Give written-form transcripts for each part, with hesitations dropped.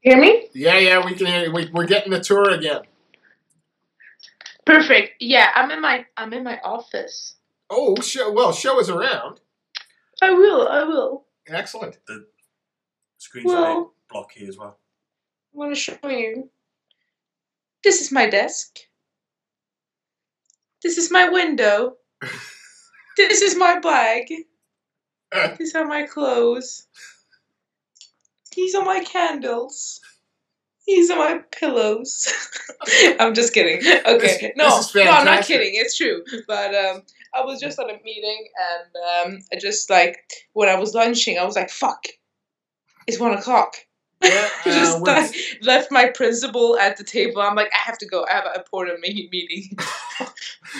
Hear me? Yeah, we can hear you. We're getting the tour again. Perfect. Yeah, I'm in my office. Oh, show us around. I will. Excellent. The screen's a bit blocky as well. I'm gonna show you. This is my desk. This is my window. This is my bag. These are my clothes. These are my candles. These are my pillows. I'm just kidding. Okay. No, I'm not kidding. It's true. But I was just at a meeting and I just like, when I was lunching, I was like, fuck, it's 1 o'clock. Yeah, Left my principal at the table. I'm like, I have to go. I have an important meeting.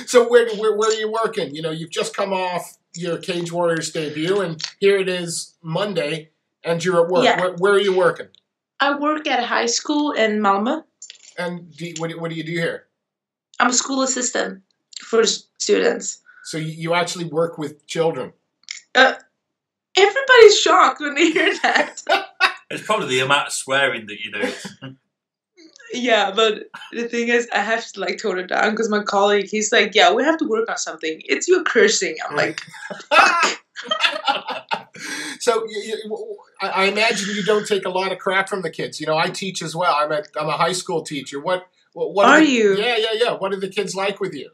So where are you working? You know, you've just come off your Cage Warriors debut, and here it is Monday, and you're at work. Yeah. Where are you working? I work at a high school in Malmö. And what do you do here? I'm a school assistant for students. So you actually work with children? Everybody's shocked when they hear that. It's probably the amount of swearing that you do. Yeah, but the thing is, I have to like tone it down because my colleague, he's like, yeah, we have to work on something. It's you cursing. I'm like, fuck. So I imagine you don't take a lot of crap from the kids. You know, I teach as well. I'm a high school teacher. What are you? Yeah. What are the kids like with you?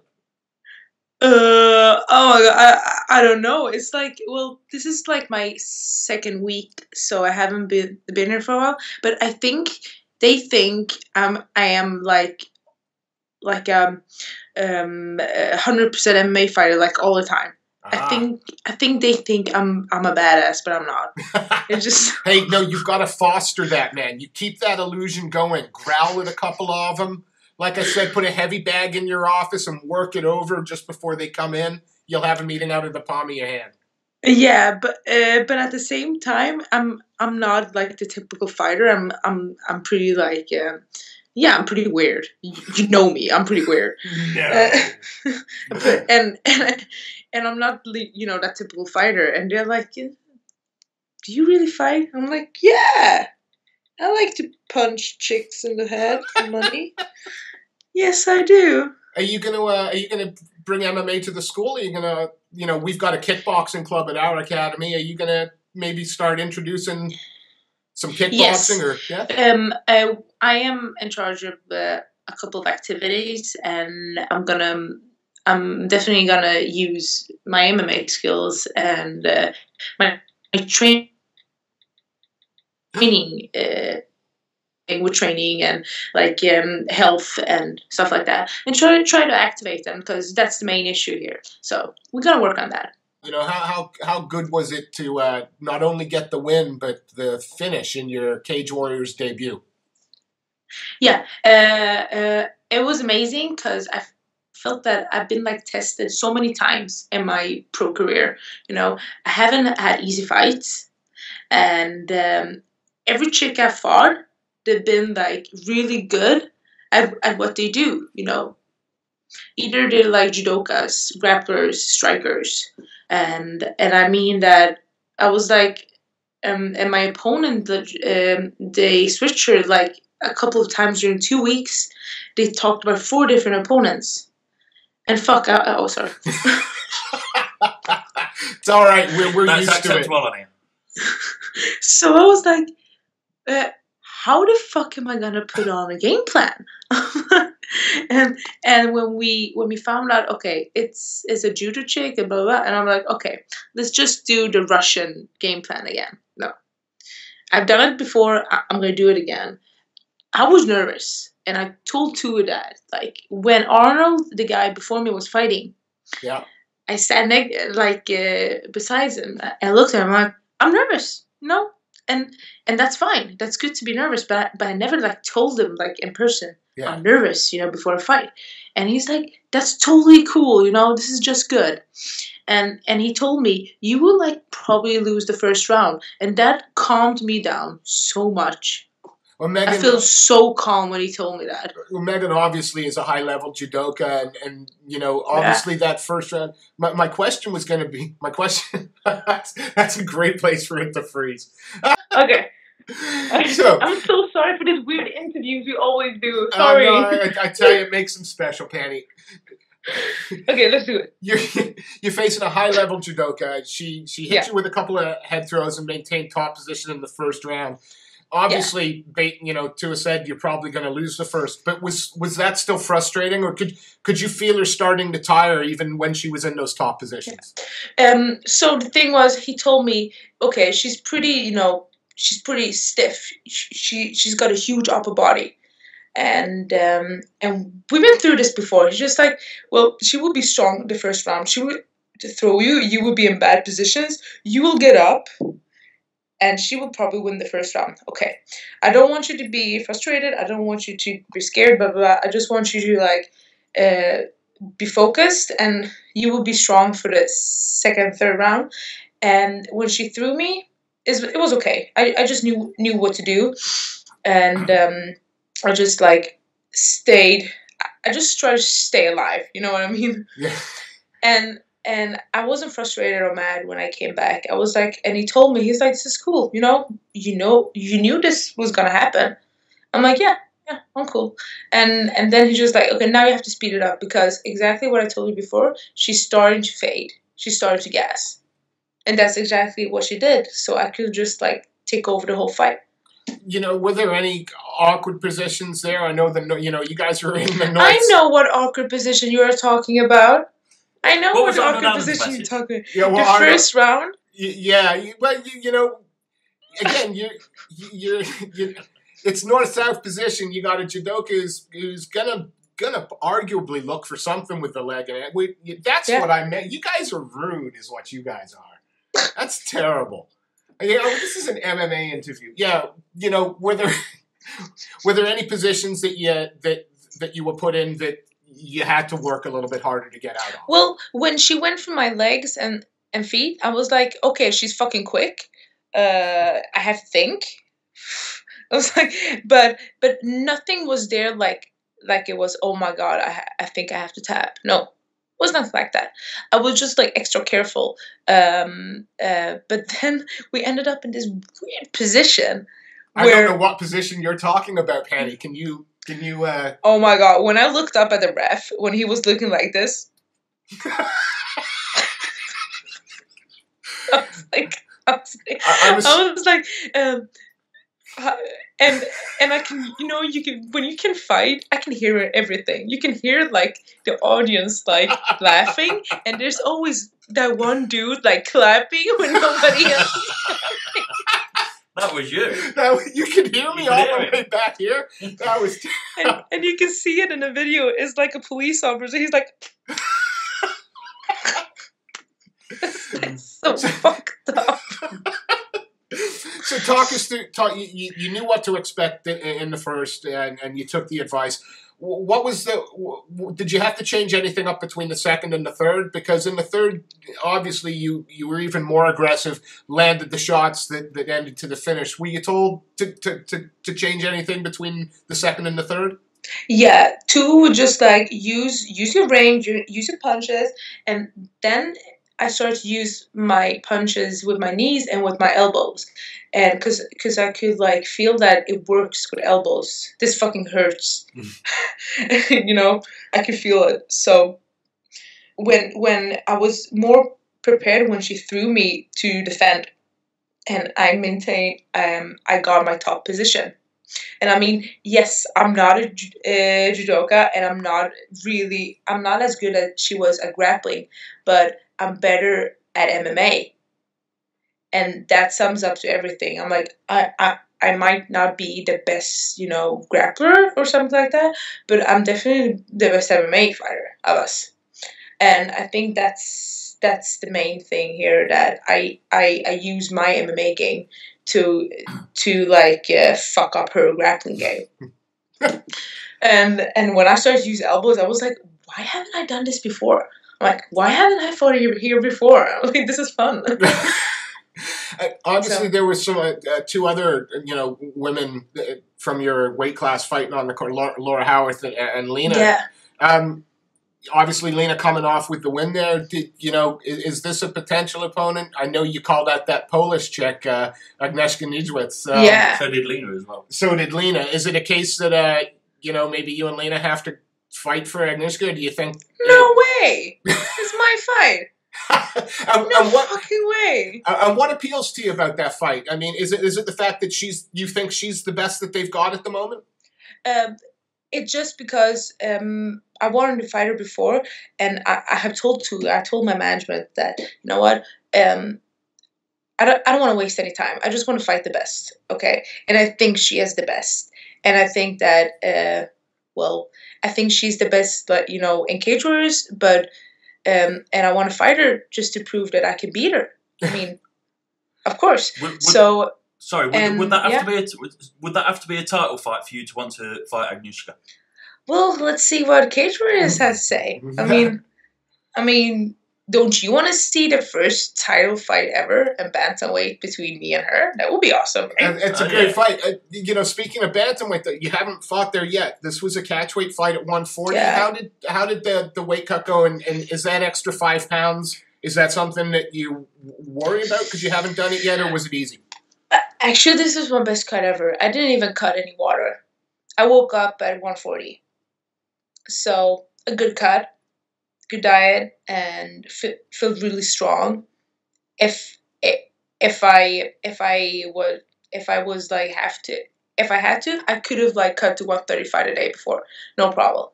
Oh my god, I don't know. It's like, well, this is like my second week, so I haven't been here for a while. But I think they think I am like 100% MMA fighter, like all the time. I think they think I'm a badass, but I'm not. It's just hey, no, you've got to foster that, man. You keep that illusion going. Growl at a couple of them. Like I said, put a heavy bag in your office and work it over just before they come in. You'll have a meeting out of the palm of your hand. Yeah, but at the same time, I'm not like the typical fighter. I'm pretty like I'm pretty weird. You know me. I'm pretty weird. Yeah. And I'm not that typical fighter. And they're like, do you really fight? I'm like, yeah. I like to punch chicks in the head for money. Yes, I do. Are you gonna bring MMA to the school? Are you gonna, we've got a kickboxing club at our academy. Are you gonna maybe start introducing some kickboxing? Yes. Or yeah? I am in charge of a couple of activities, and I'm definitely gonna use my MMA skills and my training. With training and like health and stuff like that, and try to activate them, because that's the main issue here. So we're gonna work on that. You know, how good was it to not only get the win but the finish in your Cage Warriors debut? Yeah, it was amazing because I felt that I've been like tested so many times in my pro career. You know, I haven't had easy fights, and every chick I fought, they've been like really good at what they do, Either they're like judokas, grapplers, strikers. And I mean that I was like, and my opponent, they switched her like a couple of times during 2 weeks. They talked about 4 different opponents. And fuck, oh, sorry. It's all right. We're used to it. So I was like, how the fuck am I gonna put on a game plan? and when we found out, okay, it's a judo chick and blah, blah blah, and I'm like, okay, let's just do the Russian game plan again. No, I've done it before. I'm gonna do it again. I was nervous, and I told Tua that, like, when Arnold, the guy before me, was fighting, yeah, I sat besides him. I looked at him, I'm like, I'm nervous, and that's fine. That's good to be nervous, but I never like told him like in person, yeah, I'm nervous, before a fight. And he's like, that's totally cool, this is just good. And he told me, you will like probably lose the first round, and that calmed me down so much. Well, Megan, I feel so calm when he told me that. Well, Megan obviously is a high-level judoka, and obviously that first round. My question was going to be, that's a great place for it to freeze. Okay. So I'm so sorry for these weird interviews we always do. Sorry. no, I tell you, it makes them special, Pannie. Okay, let's do it. You're facing a high level judoka. She hit you with a couple of head throws and maintained top position in the first round. Obviously, Tua said you're probably going to lose the first. But was that still frustrating, or could you feel her starting to tire even when she was in those top positions? So the thing was, he told me, okay, she's pretty, she's pretty stiff. She's got a huge upper body. And we've been through this before. He's just like, well, she will be strong the first round. She will throw you. You will be in bad positions. You will get up, and she will probably win the first round. Okay, I don't want you to be frustrated. I don't want you to be scared. Blah blah blah. I just want you to be focused, and you will be strong for the second, third round. And when she threw me, it was okay. I just knew what to do, and I just stayed. I just tried to stay alive. You know what I mean? Yeah. And I wasn't frustrated or mad when I came back. I was like, and he told me, he's like, this is cool. You knew this was gonna happen. I'm like, yeah, I'm cool. And then he's just like, okay, now you have to speed it up because exactly what I told you before. She's starting to fade. She started to gas, and that's exactly what she did. So I could just take over the whole fight. Were there any awkward positions there? I know that you guys were in the north. I know what awkward position you are talking about. I know what awkward position you're talking about. Yeah, well, the first round? Yeah, but again, you're it's north-south position. You got a judoka who's gonna arguably look for something with the leg. And that's what I meant. You guys are rude, is what you guys are. That's terrible. This is an MMA interview. Yeah, were there any positions that you were put in that you had to work a little bit harder to get out of? Well, when she went for my legs and feet, I was like, okay, she's fucking quick. I have to think. I was like, but nothing was there like it was. Oh my god, I think I have to tap. No. It was nothing like that. I was just extra careful. But then we ended up in this weird position. I don't know what position you're talking about, Pannie. Can you? Oh my god! When I looked up at the ref, when he was looking like this, I was like, and I can, when you can fight, I can hear everything. You can hear the audience laughing, and there's always that one dude clapping when nobody else is clapping. That was you. You can hear me all the way back here. That was. and you can see it in the video. It's like a police officer. He's like. It's so fucked up. So talk us through. You knew what to expect in the first, and you took the advice. What was did you have to change anything up between the second and the third? Because in the third, obviously, you were even more aggressive, landed the shots that ended to the finish. Were you told to change anything between the second and the third? Yeah, two, just use your range, use your punches, and then I started to use my punches with my knees and with my elbows, and because I could feel that it works with elbows. This fucking hurts, I could feel it. So when I was more prepared when she threw me to defend, and I maintained, I got my top position. And I mean, yes, I'm not a judoka, and I'm not as good as she was at grappling, but I'm better at MMA. And that sums up to everything. I'm like, I might not be the best, grappler or something like that, but I'm definitely the best MMA fighter of us. And I think that's the main thing here, that I use my MMA game to fuck up her grappling game. and when I started to use elbows, I was like, why haven't I done this before? I'm like, why haven't I fought here before? I was like, this is fun. Obviously, there were some two other women from your weight class fighting on the court, Laura Howarth and Lena. Yeah. obviously Lena coming off with the win there. Is this a potential opponent? I know you called out that Polish chick, Agnieszka Niedzwiedz. Yeah. So did Lena as well. So did Lena. Is it a case that maybe you and Lena have to fight for Agnieszka? Or do you think? No way! It's my fight. No fucking way. And what appeals to you about that fight? I mean, is it the fact that you think she's the best that they've got at the moment? It's just because I wanted to fight her before, and I told my management that, you know what, I don't want to waste any time. I just want to fight the best, okay? And I think she is the best, and I think that I think she's the best, but in cage warriors, but and I want to fight her just to prove that I can beat her. I mean, of course. Sorry, would that have to be a title fight for you to want to fight Agnieszka? Well, let's see what Cage Warriors has to say. I mean, don't you want to see the first title fight ever in bantamweight between me and her? That would be awesome. Right? It's a great fight. Speaking of bantamweight, you haven't fought there yet. This was a catchweight fight at 140. Yeah. How did the weight cut go? And is that extra 5 pounds? Is that something that you worry about because you haven't done it yet, or was it easy? Actually, this is my best cut ever. I didn't even cut any water. I woke up at 140. So, a good cut, good diet, and felt really strong. If I had to, I could have cut to 135 the day before, no problem.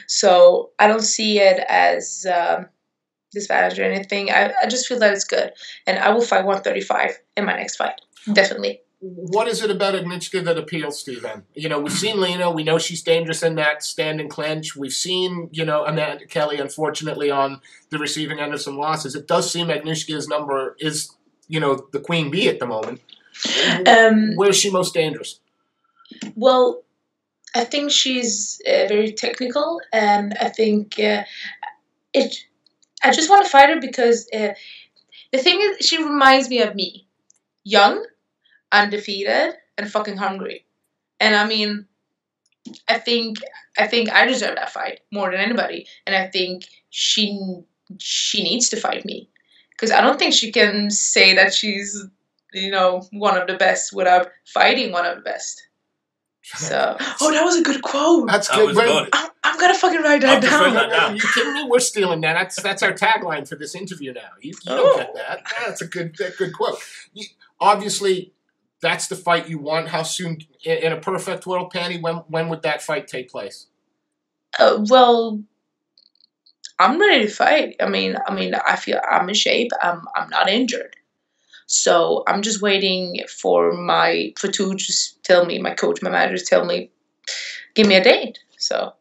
So I don't see it as disadvantage or anything. I just feel that it's good, and I will fight 135 in my next fight, definitely. What is it about Agnieszka that appeals to you then? We've seen Lena. We know she's dangerous in that standing clinch. We've seen, Amanda Kelly, unfortunately, on the receiving end of some losses. It does seem Agnieszka's number is, the queen bee at the moment. Where is she most dangerous? Well, I think she's very technical, and I think I just want to fight her because the thing is, she reminds me of me. Young, undefeated, and fucking hungry. And I mean, I think I deserve that fight more than anybody. And I think she needs to fight me. Because I don't think she can say that she's, one of the best without fighting one of the best. So, that was a good quote. That's good. I'm gonna fucking write that down. Are you kidding me? We're stealing that. That's our tagline for this interview now. You don't get that. That's a good quote. Obviously, that's the fight you want. How soon, in a perfect world, Pannie, when would that fight take place? Well, I'm ready to fight. I mean, I feel I'm in shape. I'm not injured. So I'm just waiting for to just tell me, my coach, my managers tell me, give me a date. So.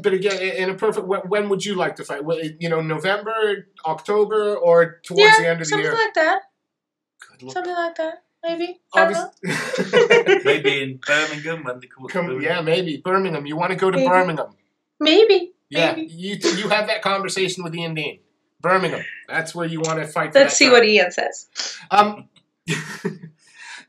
But again, in a perfect, when would you like to fight? November, October, or towards the end of the year? Something like that. Something like that, maybe. I don't know. Maybe in Birmingham when they call it. Yeah, maybe Birmingham. You want to go to Birmingham? Maybe. Yeah, you have that conversation with Ian Dean. Birmingham. That's where you want to fight. Let's see what Ian says.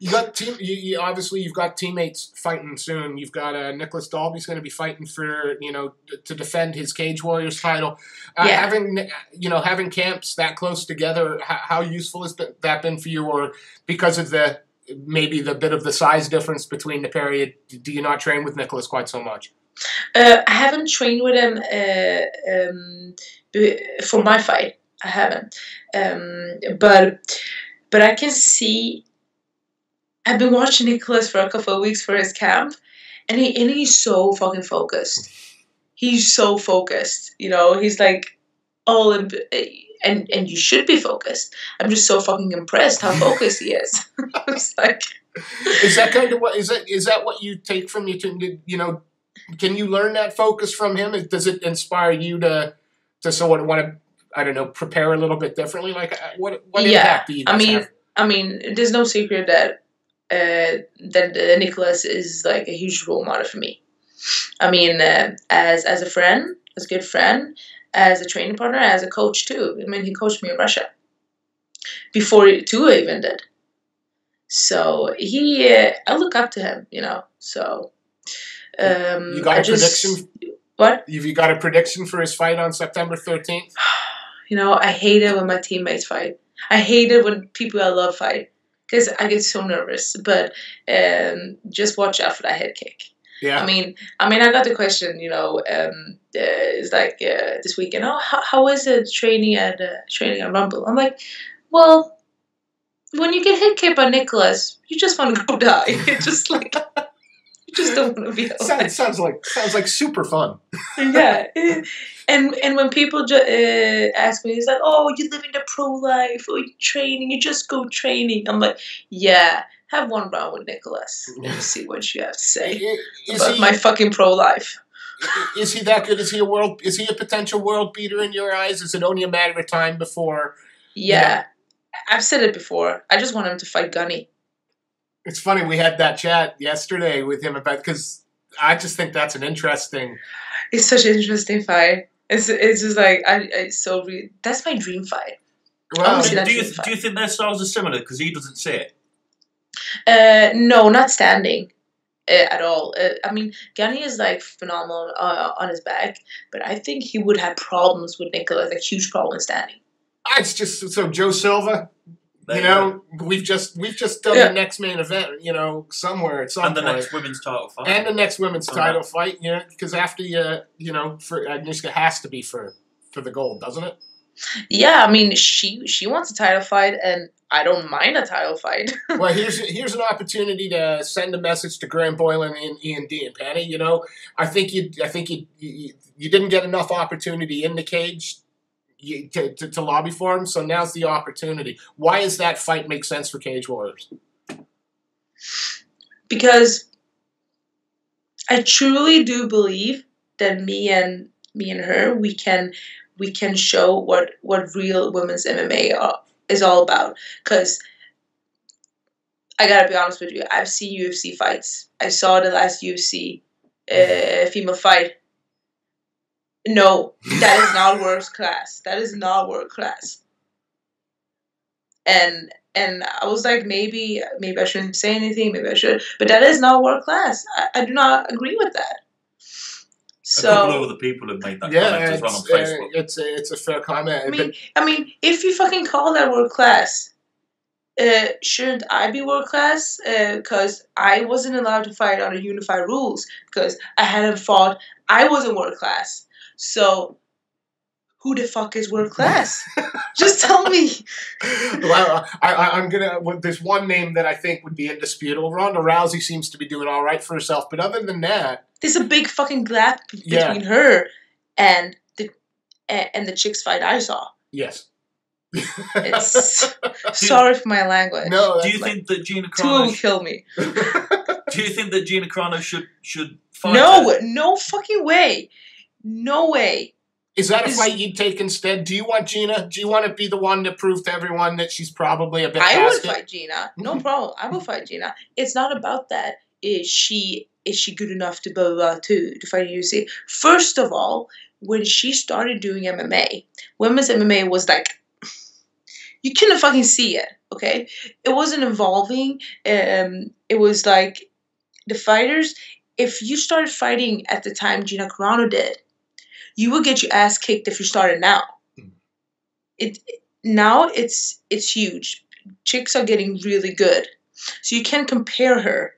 Obviously you've got teammates fighting soon. You've got Nicholas Dalby's going to be fighting for to defend his Cage Warriors title. Having camps that close together, how useful has that been for you, or because of maybe the bit of the size difference between the period, do you not train with Nicholas quite so much? I haven't trained with him for my fight. I haven't, but I can see. I've been watching Nicholas for a couple of weeks for his camp, and he's so fucking focused. He's so focused, He's all in, and you should be focused. I'm just so fucking impressed how focused he is. It's is that kind of what is that what you take from you? Can you learn that focus from him? Does it inspire you to sort of want to, I don't know, prepare a little bit differently? What impact do you guys have? I mean, there's no secret that Nicholas is a huge role model for me. I mean, as a friend, as a good friend, as a training partner, as a coach too. I mean, he coached me in Russia before Tua even did. So I look up to him, So you got a prediction? What? Have you got a prediction for his fight on September 13th? You know, I hate it when my teammates fight. I hate it when people I love fight because I get so nervous. But just watch out for that head kick. Yeah. I mean, I got the question. You know, it's like this weekend. Oh, how is it training at Rumble? I'm like, well, when you get head kicked by Nicholas, you just want to go die. It's just like. Just don't want to be alive. Sounds like super fun. Yeah, and when people ask me, it's like, "Oh, you living the pro life, or you training? You just go training." I'm like, "Yeah, have one round with Nicholas. Let's see what you have to say about my fucking pro life." Is he that good? Is he a potential world beater in your eyes? Is it only a matter of time before? Yeah, I've said it before. I just want him to fight Gunny. It's funny, we had that chat yesterday with him about, because I just think that's an interesting... It's such an interesting fight. It's just like, that's my dream fight. Well, do you think their styles are similar? Because he doesn't see it. No, not standing at all. I mean, Gunny is like phenomenal on his back, but I think he would have problems with Nicholas, like huge problems standing. It's just, so Joe Silva... You know, we've just done the next main event, you know, somewhere at some point. And the next women's title fight. And the next women's title fight, you know, because after you know, for Agnieszka has to be for the gold, doesn't it? Yeah, I mean, she wants a title fight, and I don't mind a title fight. Well, here's an opportunity to send a message to Graham Boylan and Ian D and Pannie. You know, I think you didn't get enough opportunity in the cage. To lobby for him, so now's the opportunity. Why does that fight make sense for Cage Warriors? Because I truly do believe that me and her, we can show what real women's MMA is all about. Because I gotta be honest with you, I've seen UFC fights. I saw the last UFC female fight. No, that is not world class. That is not world class. And I was like, maybe I shouldn't say anything. Maybe I should, but that is not world class. I do not agree with that. So a couple of other people have made that comment as well on Facebook. It's a fair comment. I mean, if you fucking call that world class, shouldn't I be world class? Because I wasn't allowed to fight under unified rules because I hadn't fought. I wasn't world class. So, who the fuck is world class? Just tell me. Well, I'm gonna. There's one name that I think would be indisputable. Ronda Rousey seems to be doing all right for herself, but other than that, there's a big fucking gap between her and the chicks fight I saw. Yes. Sorry for my language. No. Do you think that Gina Carano will kill me? Do you think that Gina Carano should fight? No fucking way. No way. Is that a fight you'd take instead? Do you want Gina? Do you want to be the one to prove to everyone that she's probably a bit I would fight Gina. No problem. I will fight Gina. It's not about that. Is she good enough to blah, blah, blah, to fight UFC? First of all, when she started doing MMA, women's MMA was like, you couldn't fucking see it, okay? It wasn't evolving. It was like the fighters, if you started fighting at the time Gina Carano did, you would get your ass kicked if you started now. Now it's huge. Chicks are getting really good, so you can compare her.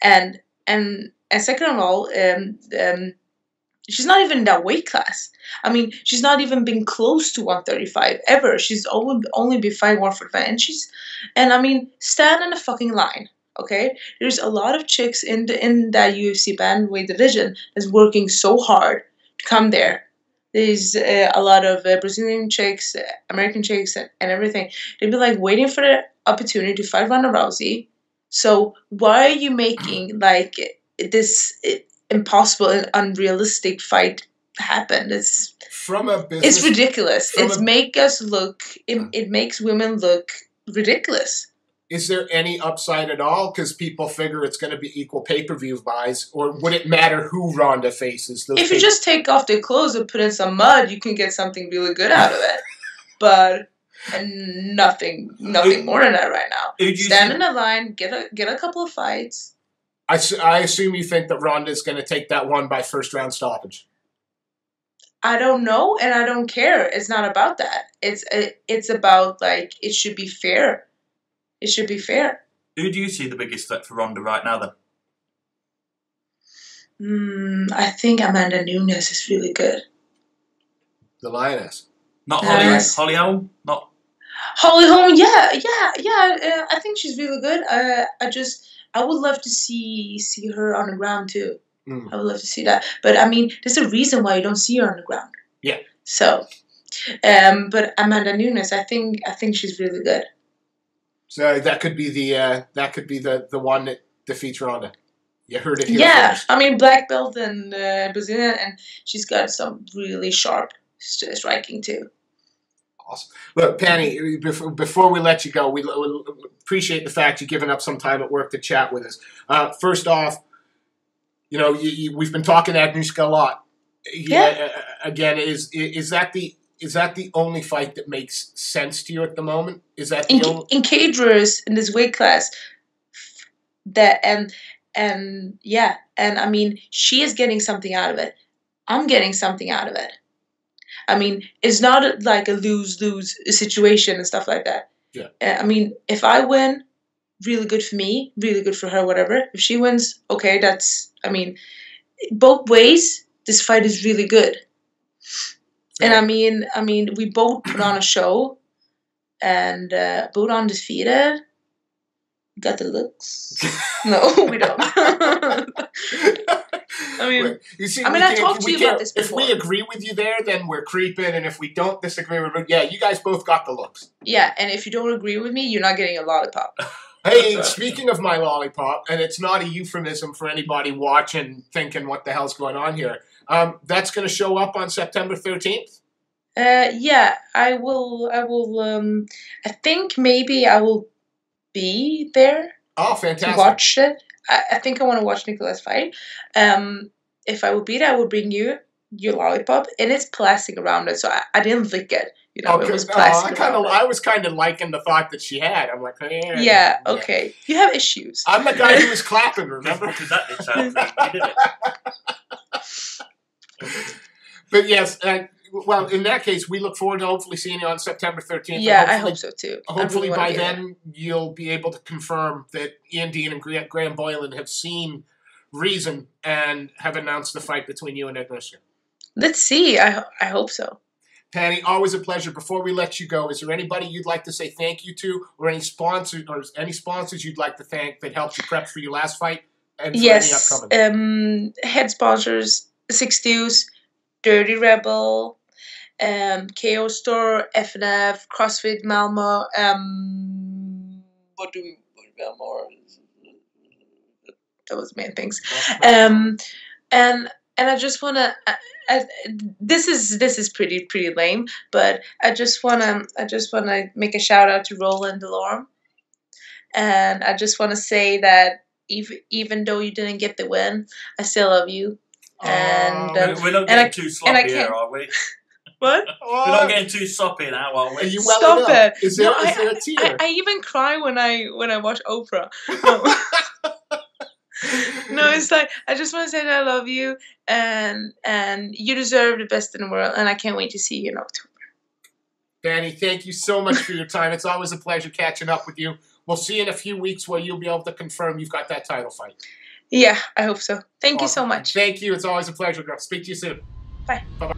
And second of all, she's not even in that weight class. I mean, she's not even been close to 135 ever. She's only been fighting 145, and I mean, stand in the fucking line. Okay, there's a lot of chicks in that UFC bantamweight division that's working so hard to come there. There's a lot of Brazilian chicks, American chicks, and everything. They'd be like waiting for the opportunity to fight Ronda Rousey. So why are you making like this impossible and unrealistic fight happen? It's ridiculous. It makes women look ridiculous. Is there any upside at all? Because people figure it's going to be equal pay-per-view buys, or would it matter who Ronda faces? If you just take off their clothes and put in some mud, you can get something really good out of it. But nothing more than that right now. Stand in the line, get a couple of fights. I assume you think that Ronda's going to take that one by first round stoppage. I don't know, and I don't care. It's not about that. It's about, like, it should be fair. It should be fair. Who do you see the biggest threat for Ronda right now, then? I think Amanda Nunes is really good. The Lioness. Not Holly Holm? Not Holly Holm, yeah. I think she's really good. I would love to see her on the ground too. I would love to see that. But I mean, there's a reason why you don't see her on the ground. Yeah. So, but Amanda Nunes, I think she's really good. So that could be the one that defeats Ronda. You heard it here first. I mean, black belt and Brazilian, and she's got some really sharp striking too. Awesome. Look, Pannie, before we let you go, we appreciate the fact you've given up some time at work to chat with us. First off, you know, we've been talking to Agnieszka a lot. Yeah. Again, is that the only fight that makes sense to you at the moment? Is that in cage warriors in this weight class? And I mean, she is getting something out of it. I'm getting something out of it. I mean, it's not like a lose-lose situation and stuff like that. Yeah. I mean, if I win, really good for me, really good for her, whatever. If she wins, okay, I mean, both ways, this fight is really good. Yeah. And I mean, we both put on a show, and both undefeated. Got the looks. No, we don't. I mean, I talked to you about this before. If we agree with you there, then we're creeping, and if we don't disagree with you, you guys both got the looks. Yeah, and if you don't agree with me, you're not getting a lollipop. Hey, speaking of my lollipop, and it's not a euphemism for anybody watching thinking what the hell's going on here, that's going to show up on September 13th? Yeah, I will, I think maybe I will be there. Oh, fantastic. To watch it. I think I want to watch Nicholas fight. If I would be there, I would bring you your lollipop, and it's plastic around it, so I didn't lick it. You know, it was plastic. I was kind of liking the thought that she had. I'm like, hey. Yeah, okay. You have issues. I'm the guy who was clapping, remember? Because that did sound But yes, well, in that case, we look forward to hopefully seeing you on September 13th. Yeah, I hope so too. Hopefully by then you'll be able to confirm that Ian Dean and Graham Boylan have seen reason and have announced the fight between you and Agnieszka. Let's see. I hope so. Pannie, always a pleasure. Before we let you go, is there anybody you'd like to say thank you to, or any sponsors you'd like to thank that helped you prep for your last fight and for any upcoming? Head sponsors: Six Deuce, Dirty Rebel, KO Store, FNF, CrossFit Malmo. What do we got more? That was the main things. And I just wanna. This is pretty lame, but I just wanna make a shout out to Roland Delorme, and I just wanna say that even though you didn't get the win, I still love you. And we're not getting too sloppy here, are we? What? We're not getting too soppy now, are we? Are you Stop it! Is there a tear? I even cry when I watch Oprah. No. No, it's like I just want to say that I love you, and you deserve the best in the world, and I can't wait to see you in October. Pannie, thank you so much for your time. It's always a pleasure catching up with you. We'll see you in a few weeks where you'll be able to confirm you've got that title fight. Yeah, I hope so. Thank you so much. Thank you. It's always a pleasure, girl. Speak to you soon. Bye. Bye-bye.